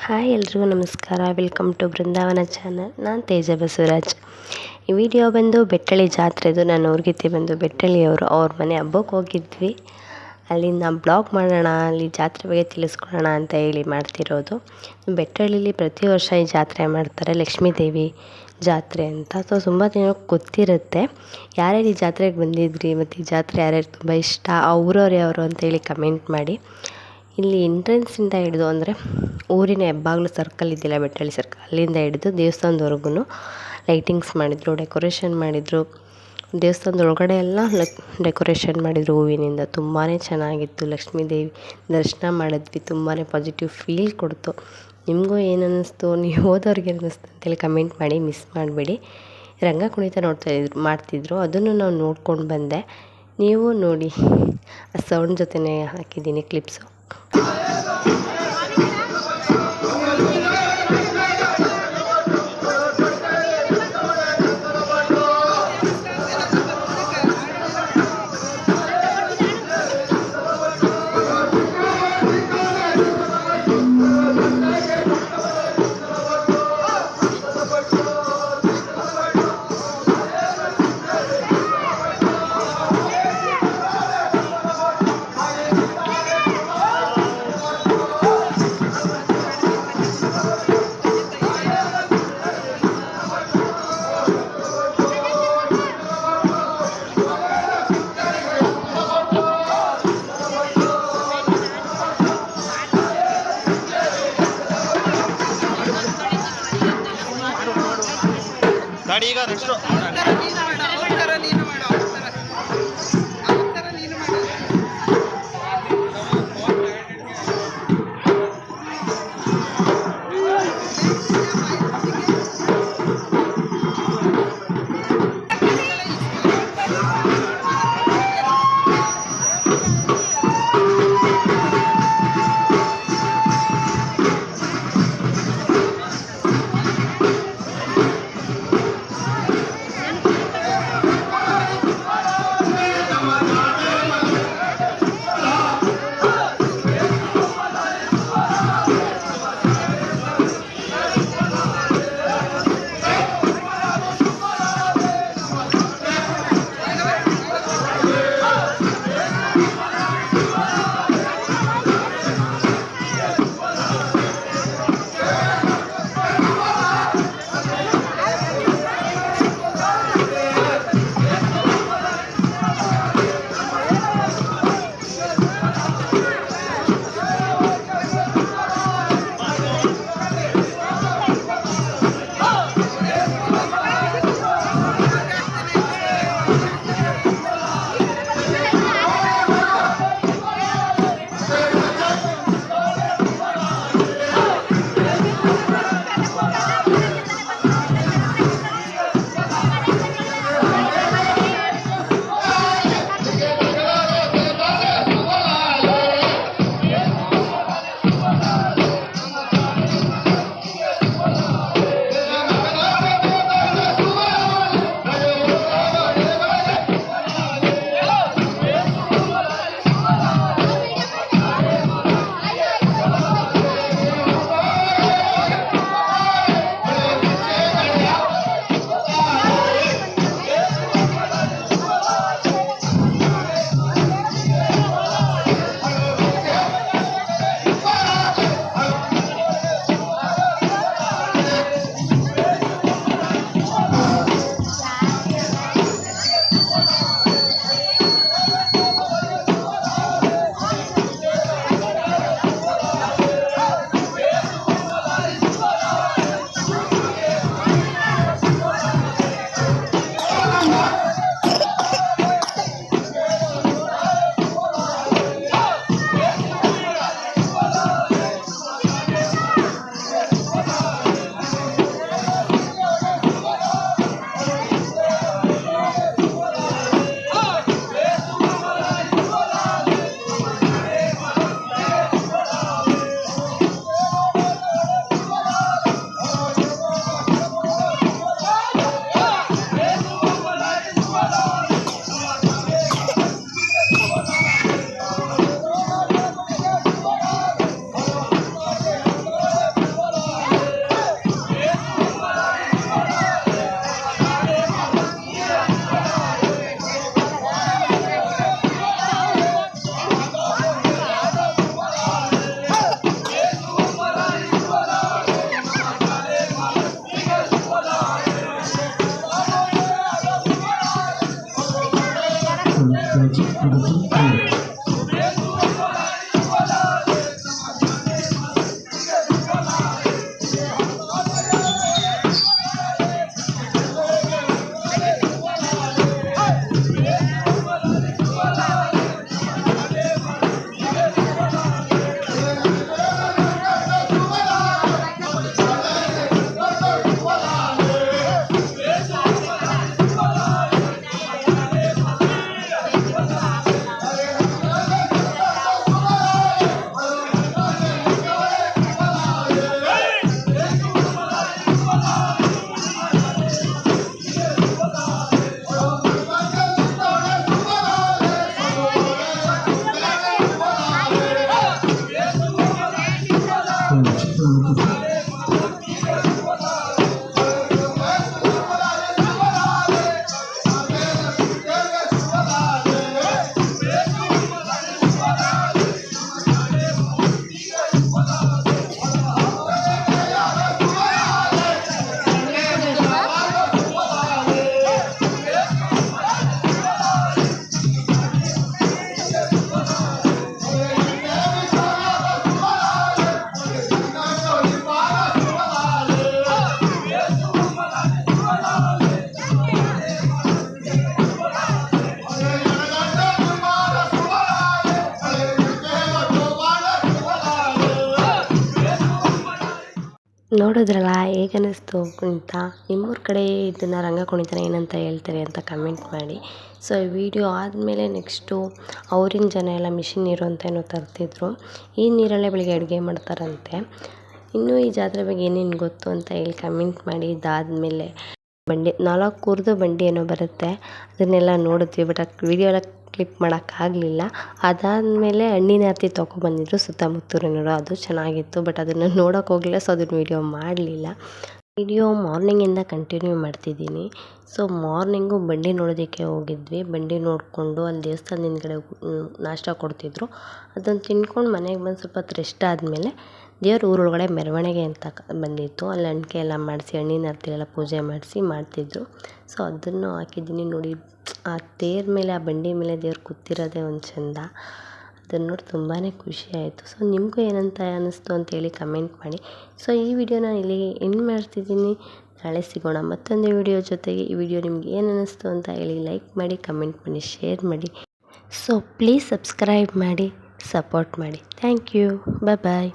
Hi ಎಲ್ರಿಗೂ ನಮಸ್ಕಾರ. Welcome to Brindavana channel. ನಾನು ತೇಜ ಬಸವರಾಜ್. ಈ ವಿಡಿಯೋ ಬಂದು ಬೆಟ್ಟಳ್ಳಿ ಜಾತ್ರೆದು. ನಾನು ಊರ್ಗಿತ್ತಿ ಬಂದು ಬೆಟ್ಟಳ್ಳಿಯವರು, ಅವ್ರ ಮನೆ ಹಬ್ಬಕ್ಕೆ ಹೋಗಿದ್ವಿ. ಅಲ್ಲಿಂದ ಬ್ಲಾಗ್ ಮಾಡೋಣ, ಅಲ್ಲಿ ಜಾತ್ರೆ ಬಗ್ಗೆ ತಿಳಿಸ್ಕೊಳ್ಳೋಣ ಅಂತ ಹೇಳಿ ಮಾಡ್ತಿರೋದು. ಬೆಟ್ಟಳ್ಳಿಲಿ ಪ್ರತಿ ವರ್ಷ ಈ ಜಾತ್ರೆ ಮಾಡ್ತಾರೆ, ಲಕ್ಷ್ಮೀ ದೇವಿ ಜಾತ್ರೆ ಅಂತ. ಸೊ ತುಂಬ ಜನಕ್ಕೆ ಗೊತ್ತಿರುತ್ತೆ. ಯಾರ್ಯಾರು ಈ ಜಾತ್ರೆಗೆ ಬಂದಿದ್ರಿ ಮತ್ತು ಈ ಜಾತ್ರೆ ಯಾರ್ಯಾರು ತುಂಬ ಇಷ್ಟ, ಊರವ್ರು ಯಾರು ಅಂತೇಳಿ ಕಮೆಂಟ್ ಮಾಡಿ. ಇಲ್ಲಿ ಎಂಟ್ರೆನ್ಸಿಂದ ಹಿಡಿದು ಅಂದರೆ ಊರಿನ ಹೆಬ್ಬಾಗ್ಲು ಸರ್ಕಲ್ ಇದೆಯಲ್ಲ, ಬೆಟ್ಟಳ್ಳಿ ಸರ್ಕಲ್, ಅಲ್ಲಿಂದ ಹಿಡಿದು ದೇವಸ್ಥಾನದವರೆಗೂ ಲೈಟಿಂಗ್ಸ್ ಮಾಡಿದರು, ಡೆಕೋರೇಷನ್ ಮಾಡಿದರು. ದೇವಸ್ಥಾನದ ಒಳಗಡೆ ಎಲ್ಲ ಡೆಕೋರೇಷನ್ ಮಾಡಿದರು ಹೂವಿನಿಂದ. ತುಂಬಾ ಚೆನ್ನಾಗಿತ್ತು. ಲಕ್ಷ್ಮೀ ದೇವಿ ದರ್ಶನ ಮಾಡಿದ್ವಿ. ತುಂಬಾ ಪಾಸಿಟಿವ್ ಫೀಲ್ ಕೊಡ್ತು. ನಿಮಗೂ ಏನು ಅನ್ನಿಸ್ತು, ನೀವು ಹೋದವ್ರಿಗೆ ಏನು ಅನ್ನಿಸ್ತು ಅಂತೇಳಿ ಕಮೆಂಟ್ ಮಾಡಿ, ಮಿಸ್ ಮಾಡಬೇಡಿ. ರಂಗ ಕುಣಿತ ಮಾಡ್ತಿದ್ರು, ಅದನ್ನು ನಾವು ನೋಡ್ಕೊಂಡು ಬಂದೆ. ನೀವು ನೋಡಿ, ಆ ಸೌಂಡ್ ಜೊತೆನೇ ಹಾಕಿದ್ದೀನಿ ಕ್ಲಿಪ್ಸು. ಈಗ ನೆಕ್ಸ್ಟ್ ನೋಡಿದ್ರಲ್ಲ ಹೇಗೆ ಅನ್ನಿಸ್ತು ಕುಣಿತ. ನಿಮ್ಮೂರ ಕಡೆ ಇದನ್ನು ರಂಗ ಕುಣಿತನ ಏನಂತ ಹೇಳ್ತಾರೆ ಅಂತ ಕಮೆಂಟ್ ಮಾಡಿ. ಸೊ ಈ ವಿಡಿಯೋ ಆದಮೇಲೆ ನೆಕ್ಸ್ಟು ಅವ್ರಿನ ಜನ ಎಲ್ಲ ಮಿಷಿನ್ ನೀರು ಅಂತ ಏನೋ ತರ್ತಿದ್ರು. ಈ ನೀರಲ್ಲೇ ಬೆಳಿಗ್ಗೆ ಅಡುಗೆ ಮಾಡ್ತಾರಂತೆ. ಇನ್ನೂ ಈ ಜಾತ್ರೆ ಬಗ್ಗೆ ಏನೇನು ಗೊತ್ತು ಅಂತ ಹೇಳಿ ಕಮೆಂಟ್ ಮಾಡಿ. ಇದಾದಮೇಲೆ ಬಂಡಿ 4 ಊರ್ದು ಬಂಡಿ ಏನೋ ಬರುತ್ತೆ, ಅದನ್ನೆಲ್ಲ ನೋಡಿದ್ವಿ. ಬಟ್ ಆ ವಿಡಿಯೋ ಎಲ್ಲ ಕ್ಲಿಪ್ ಮಾಡೋಕ್ಕಾಗಲಿಲ್ಲ. ಅದಾದಮೇಲೆ ಹಣ್ಣಿನ ಆರತಿ ತೊಗೊಬಂದಿದ್ರು ಸುತ್ತಮುತ್ತೂರಿನವರು, ಅದು ಚೆನ್ನಾಗಿತ್ತು. ಬಟ್ ಅದನ್ನು ನೋಡೋಕೆ ಹೋಗಲಿಲ್ಲ, ಸೊ ಅದನ್ನು ವಿಡಿಯೋ ಮಾಡಲಿಲ್ಲ. ವಿಡಿಯೋ ಮಾರ್ನಿಂಗಿಂದ ಕಂಟಿನ್ಯೂ ಮಾಡ್ತಿದ್ದೀನಿ. ಸೊ ಮಾರ್ನಿಂಗು ಬಂಡಿ ನೋಡೋದಕ್ಕೆ ಹೋಗಿದ್ವಿ. ಬಂಡಿ ನೋಡಿಕೊಂಡು ಅಲ್ಲಿ ದೇವಸ್ಥಾನದ ಹಿಂದ್ಗಡೆ ನಾಷ್ಟ ಕೊಡ್ತಿದ್ರು, ಅದನ್ನು ತಿನ್ಕೊಂಡು ಮನೆಗೆ ಬಂದು ಸ್ವಲ್ಪ ಹೊತ್ತು ರೆಸ್ಟ್ ಆದಮೇಲೆ ದೇವ್ರ ಊರೊಳಗಡೆ ಮೆರವಣಿಗೆ ಅಂತ ಬಂದಿತ್ತು. ಅಲ್ಲಿ ಅಣಿಕೆ ಎಲ್ಲ ಮಾಡಿಸಿ ಹಣ್ಣಿನ ಆರತಿ ಎಲ್ಲ ಪೂಜೆ ಮಾಡಿಸಿ ಮಾಡ್ತಿದ್ರು. ಸೊ ಅದನ್ನು ಹಾಕಿದ್ದೀನಿ ನೋಡಿ. ಆ ತೇರ ಮೇಲೆ, ಆ ಬಂಡಿ ಮೇಲೆ ದೇವ್ರು ಕೂತಿರೋದೇ ಒಂದು ಚೆಂದ. ಅದನ್ನು ನೋಡಿ ತುಂಬಾ ಖುಷಿ ಆಯಿತು. ಸೊ ನಿಮಗೂ ಏನಂತ ಅನ್ನಿಸ್ತು ಅಂತೇಳಿ ಕಮೆಂಟ್ ಮಾಡಿ. ಸೊ ಈ ವಿಡಿಯೋನ ಇಲ್ಲಿಗೆ ಎಂಡ್ ಮಾಡ್ತಿದ್ದೀನಿ. ನಾಳೆ ಸಿಗೋಣ ಮತ್ತೊಂದು ವಿಡಿಯೋ ಜೊತೆಗೆ. ಈ ವಿಡಿಯೋ ನಿಮ್ಗೆ ಏನು ಅನ್ನಿಸ್ತು ಅಂತ ಹೇಳಿ ಲೈಕ್ ಮಾಡಿ, ಕಮೆಂಟ್ ಮಾಡಿ, ಶೇರ್ ಮಾಡಿ. ಸೊ ಪ್ಲೀಸ್ ಸಬ್ಸ್ಕ್ರೈಬ್ ಮಾಡಿ, ಸಪೋರ್ಟ್ ಮಾಡಿ. Thank you. ಬಾಯ್.